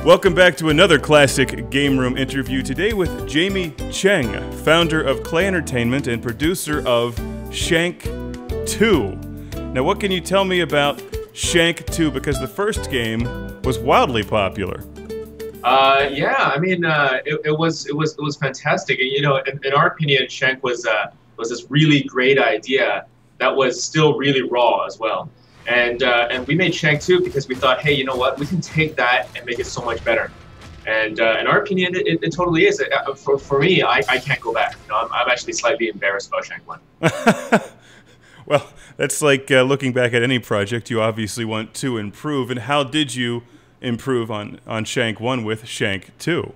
Welcome back to another classic Game Room interview, today with Jamie Cheng, founder of Clay Entertainment and producer of Shank 2. Now, what can you tell me about Shank 2? Because the first game was wildly popular. Yeah, I mean, it was fantastic. And, you know, in our opinion, Shank was this really great idea that was still really raw as well. And we made Shank 2 because we thought, hey, you know what, we can take that and make it so much better. And in our opinion, it totally is. For me, I can't go back. You know, I'm actually slightly embarrassed about Shank 1. Well, that's like looking back at any project. You obviously want to improve. And how did you improve on Shank 1 with Shank 2?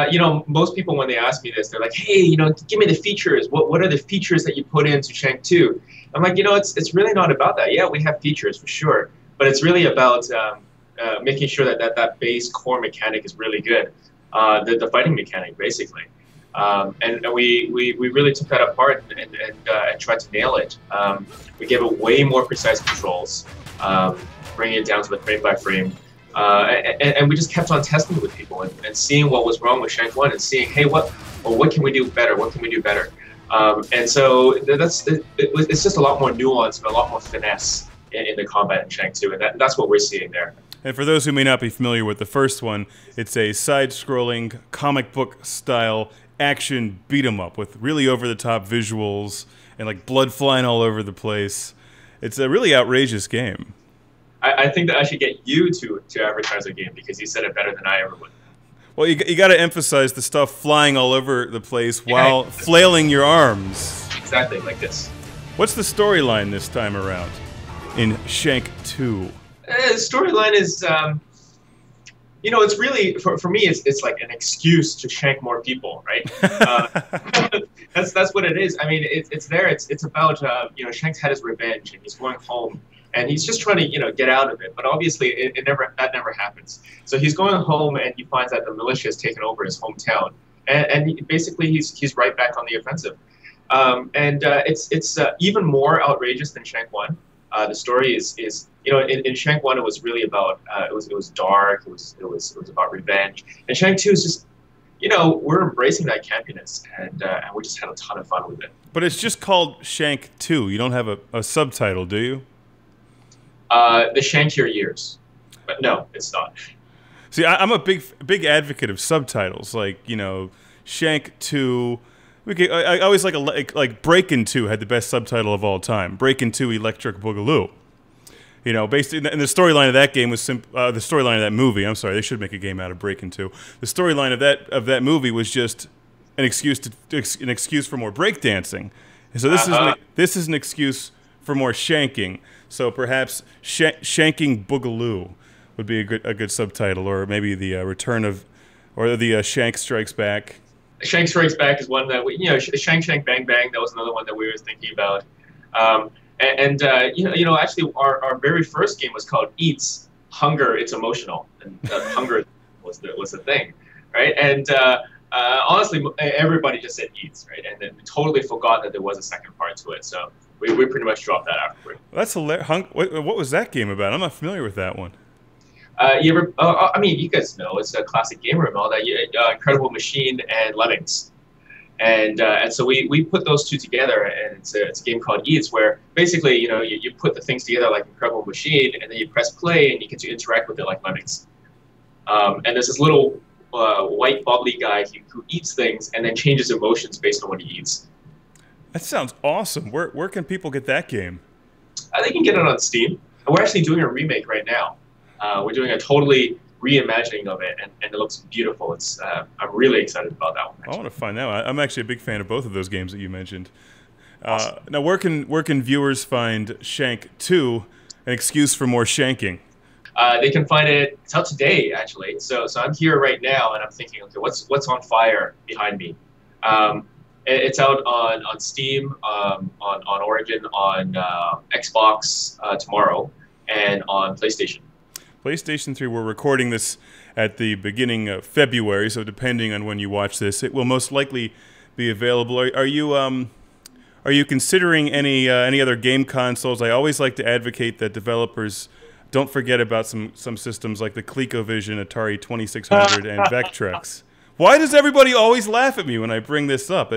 You know, most people, when they ask me this, they're like, hey, you know, give me the features. What are the features that you put into Shank 2? I'm like, you know, it's really not about that. Yeah, we have features for sure, but it's really about making sure that base core mechanic is really good, the fighting mechanic, basically. And we really took that apart and tried to nail it. We gave it way more precise controls, bringing it down to the frame by frame. And we just kept on testing with people and seeing what was wrong with Shank 1 and seeing, hey, what can we do better? What can we do better? And so it's just a lot more nuance and a lot more finesse in the combat in Shank 2, and that's what we're seeing there. And for those who may not be familiar with the first one, it's a side-scrolling, comic book-style action beat-em-up with really over-the-top visuals and like blood flying all over the place. It's a really outrageous game. I think that I should get you to advertise a game because you said it better than I ever would. Well, you got to emphasize the stuff flying all over the place while flailing your arms. Exactly, like this. What's the storyline this time around in Shank 2? The storyline is, you know, it's really, for me, it's like an excuse to shank more people, right? That's what it is. I mean, it's there. It's about, you know, Shank's had his revenge and he's going home. And he's just trying to, you know, get out of it. But obviously, that never happens. So he's going home, and he finds that the militia has taken over his hometown, and basically he's right back on the offensive. It's even more outrageous than Shank 1. The story is you know, in Shank 1 it was really about it was dark. It was about revenge. And Shank 2 is just, you know, we're embracing that campiness, and we just had a ton of fun with it. But it's just called Shank 2. You don't have a subtitle, do you? The Shank Your Years, but no, it's not. See, I'm a big advocate of subtitles, like, you know, Shank 2. I always like Breakin' 2 had the best subtitle of all time. Breakin' 2 Electric Boogaloo. You know, based in the storyline of that game was the storyline of that movie. I'm sorry, they should make a game out of Breakin' 2. The storyline of that movie was just an excuse for more breakdancing. So this is an excuse for more shanking. So perhaps Shanking Boogaloo would be a good subtitle, or maybe the return of, or the Shank Strikes Back. Shank Strikes Back is one that we, you know, Shank Shank Bang Bang. That was another one that we were thinking about. You know, actually, our very first game was called Eats Hunger. It's emotional, and hunger was the thing, right? And honestly, everybody just said Eats, right? And then we totally forgot that there was a second part to it. So we pretty much dropped that afterward. That's hilarious. What was that game about? I'm not familiar with that one. You ever? I mean, you guys know it's a classic game room, all that. Incredible Machine and Lemmings, and so we put those two together, and it's a game called Eats, where basically, you know, you put the things together like Incredible Machine, and then you press play, and you get to interact with it like Lemmings. And there's this little white bubbly guy who eats things and then changes emotions based on what he eats. That sounds awesome. Where can people get that game? They can get it on Steam. We're actually doing a remake right now. We're doing a totally reimagining of it, and it looks beautiful. I'm really excited about that one. Actually. I want to find out. I'm actually a big fan of both of those games that you mentioned. Awesome. Now, where can viewers find Shank 2, an excuse for more shanking? They can find it. It's out today, actually. So I'm here right now, and I'm thinking, okay, what's on fire behind me? It's out on Steam, on Origin, on Xbox tomorrow, and on PlayStation. PlayStation 3, we're recording this at the beginning of February, so depending on when you watch this, it will most likely be available. Are you considering any other game consoles? I always like to advocate that developers don't forget about some systems like the ColecoVision, Atari 2600, and Vectrex. Why does everybody always laugh at me when I bring this up?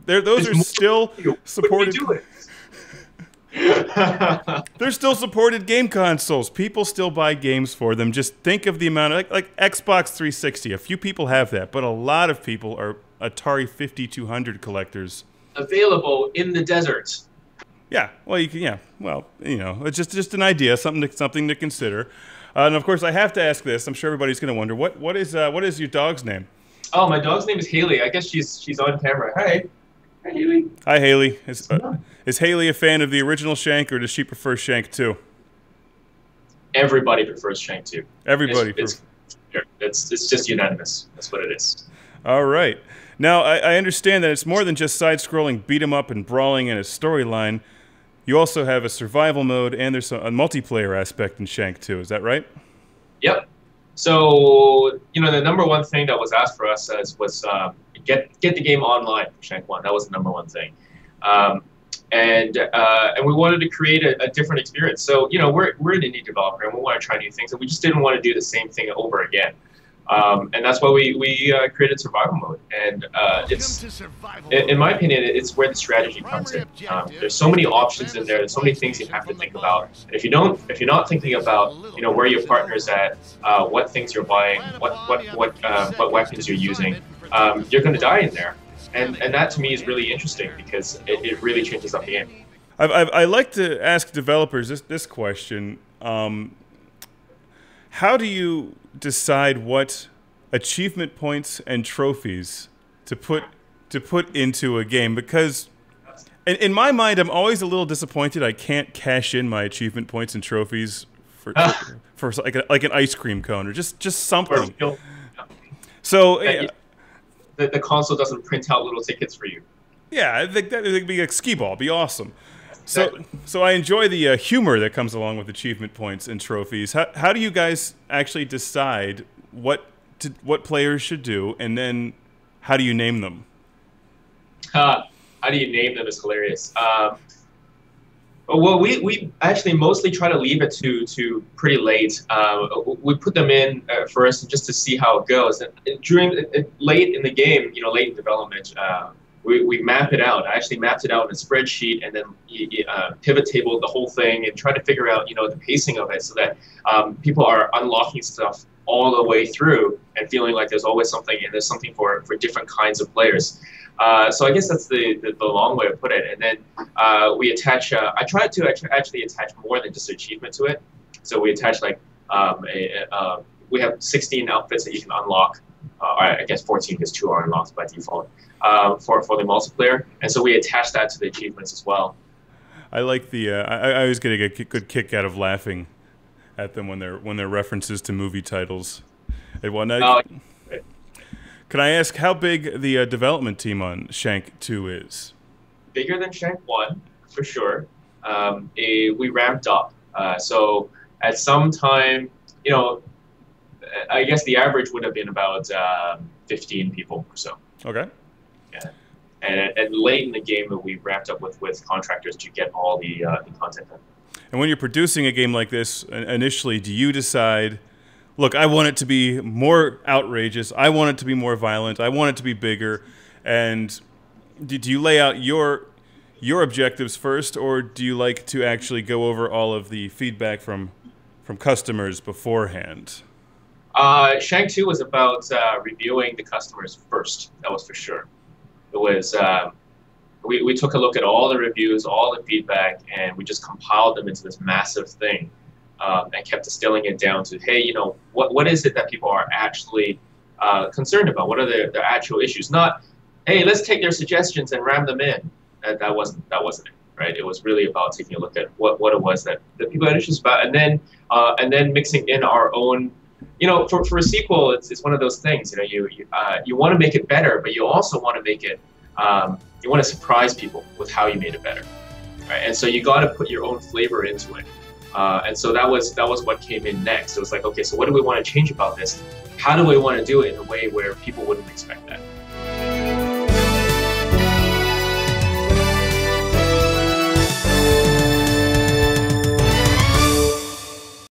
Those are still supported. They're still supported game consoles. People still buy games for them. Just think of the amount of like Xbox 360. A few people have that, but a lot of people are Atari 5200 collectors. Available in the desert. Yeah, well, you can. Yeah, well, you know, it's just an idea, something to consider. And of course, I have to ask this. I'm sure everybody's going to wonder what is your dog's name? Oh, my dog's name is Haley. I guess she's on camera. Hi, Haley. Hi, Haley. Is Haley a fan of the original Shank, or does she prefer Shank 2? Everybody prefers Shank 2. Everybody. It's just unanimous. That's what it is. All right. Now, I understand that it's more than just side-scrolling, beat-em-up, and brawling in a storyline. You also have a survival mode, and there's a multiplayer aspect in Shank 2. Is that right? Yep. So, you know, the number one thing that was asked for us was get the game online for Shank 1. That was the number one thing. And we wanted to create a different experience. So, you know, we're an indie developer, and we want to try new things, and we just didn't want to do the same thing over again. And that's why we created survival mode. And it's, in my opinion, it's where the strategy comes in. There's so many options in there. There's so many things you have to think about. And if you're not thinking about, you know, where your partner's at, what things you're buying, what weapons you're using, you're going to die in there. And that to me is really interesting because it really changes up the game. I like to ask developers this question. How do you decide what achievement points and trophies to put into a game? Because in my mind, I'm always a little disappointed I can't cash in my achievement points and trophies for like an ice cream cone or just something. So the console doesn't print out little tickets for you. Yeah, I think that would be like skee ball. Be awesome. So I enjoy the humor that comes along with achievement points and trophies. How do you guys actually decide what players should do, and then how do you name them? How do you name them is hilarious. Well, we actually mostly try to leave it to pretty late. We put them in first just to see how it goes. And late in the game, you know, late in development, we map it out. I actually mapped it out in a spreadsheet and then pivot tabled the whole thing and tried to figure out, you know, the pacing of it so that people are unlocking stuff all the way through and feeling like there's always something and there's something for different kinds of players. So I guess that's the long way to put it. And then we attach, I tried to actually attach more than just achievement to it. So we attach like, we have 16 outfits that you can unlock. I guess 14 because 2 are unlocked by default for the multiplayer. And so we attach that to the achievements as well. I like the, I always get a good kick out of laughing at them when they're references to movie titles. Can I ask how big the development team on Shank 2 is? Bigger than Shank 1, for sure. We ramped up. So at some time, you know, I guess the average would have been about 15 people or so. Okay. Yeah. And late in the game, we ramped up with contractors to get all the content done. And when you're producing a game like this, initially, do you decide, look, I want it to be more outrageous, I want it to be more violent, I want it to be bigger, and do you lay out your objectives first, or do you like to actually go over all of the feedback from customers beforehand? Shank 2 was about reviewing the customers first, that was for sure. It was, we took a look at all the reviews, all the feedback, and we just compiled them into this massive thing and kept distilling it down to, hey, you know, what is it that people are actually concerned about? What are their actual issues? Not, hey, let's take their suggestions and ram them in. That wasn't it, right? It was really about taking a look at what it was that people had issues about, and then mixing in our own. You know, for a sequel, it's one of those things. You know, you want to make it better, but you also want to make it. You want to surprise people with how you made it better, right? And so you got to put your own flavor into it. And so that was what came in next. It was like, okay, so what do we want to change about this? How do we want to do it in a way where people wouldn't expect that?